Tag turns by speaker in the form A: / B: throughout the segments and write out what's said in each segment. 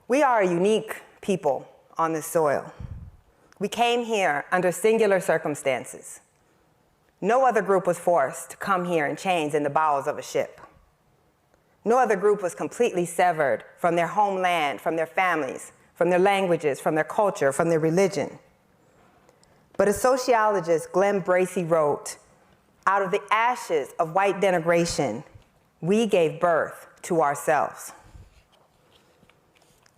A: We are a unique people on this soil. We came here under singular circumstances. No other group was forced to come here in chains in the bowels of a ship. No other group was completely severed from their homeland, from their families, from their languages, from their culture, from their religion. But as sociologist Glenn Bracey wrote, out of the ashes of white denigration, we gave birth to ourselves.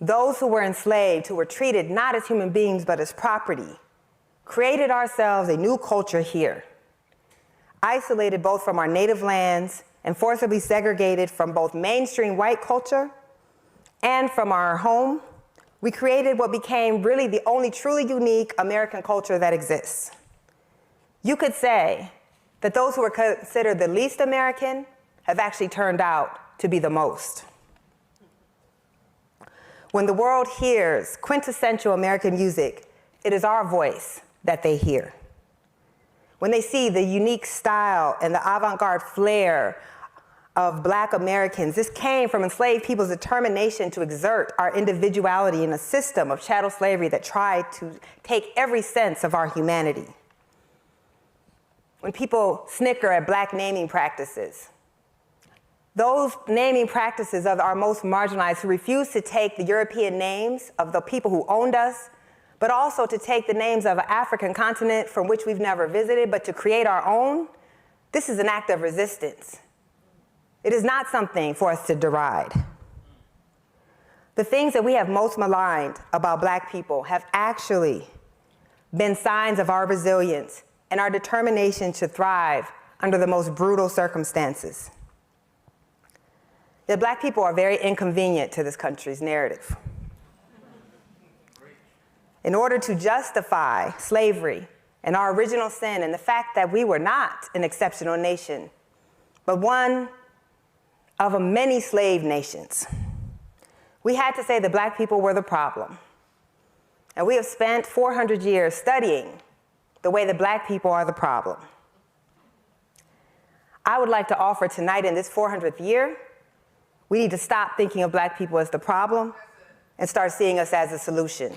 A: Those who were enslaved, who were treated not as human beings but as property, created ourselves a new culture here. Isolated both from our native lands and forcibly segregated from both mainstream white culture and from our home, we created what became really the only truly unique American culture that exists. You could say that those who were considered the least American have actually turned out to be the most. When the world hears quintessential American music, it is our voice that they hear. When they see the unique style and the avant-garde flair of Black Americans, this came from enslaved people's determination to exert our individuality in a system of chattel slavery that tried to take every sense of our humanity. When people snicker at Black naming practices, those naming practices of our most marginalized who refuse to take the European names of the people who owned us, but also to take the names of an African continent from which we've never visited, but to create our own, this is an act of resistance. It is not something for us to deride. The things that we have most maligned about Black people have actually been signs of our resilience and our determination to thrive under the most brutal circumstances. That Black people are very inconvenient to this country's narrative. In order to justify slavery and our original sin and the fact that we were not an exceptional nation, but one of many slave nations, we had to say that Black people were the problem. And we have spent 400 years studying the way that Black people are the problem. I would like to offer tonight in this 400th year, we need to stop thinking of Black people as the problem and start seeing us as a solution.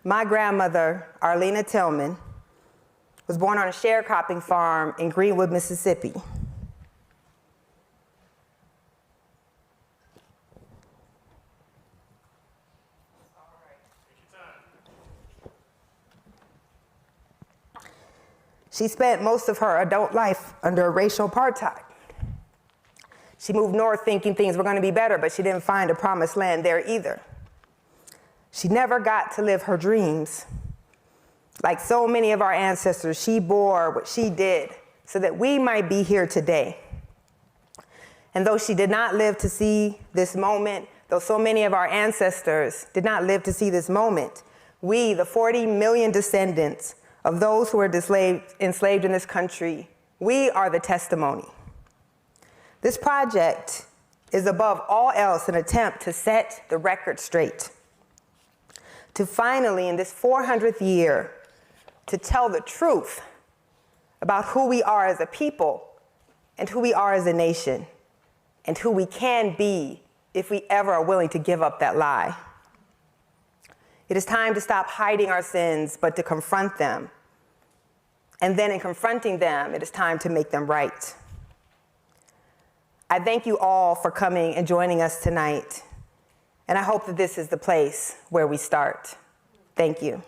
A: My grandmother, Arlena Tillman, was born on a sharecropping farm in Greenwood, Mississippi. She spent most of her adult life under racial apartheid. She moved north thinking things were going to be better, but she didn't find a promised land there either. She never got to live her dreams. Like so many of our ancestors, she bore what she did so that we might be here today. And though she did not live to see this moment, though so many of our ancestors did not live to see this moment, we, the 40 million descendants of those who were enslaved in this country, we are the testimony. This project is above all else an attempt to set the record straight. To finally, in this 400th year, to tell the truth about who we are as a people and who we are as a nation and who we can be if we ever are willing to give up that lie. It is time to stop hiding our sins, but to confront them. And then in confronting them, it is time to make them right. I thank you all for coming and joining us tonight. And I hope that this is the place where we start. Thank you.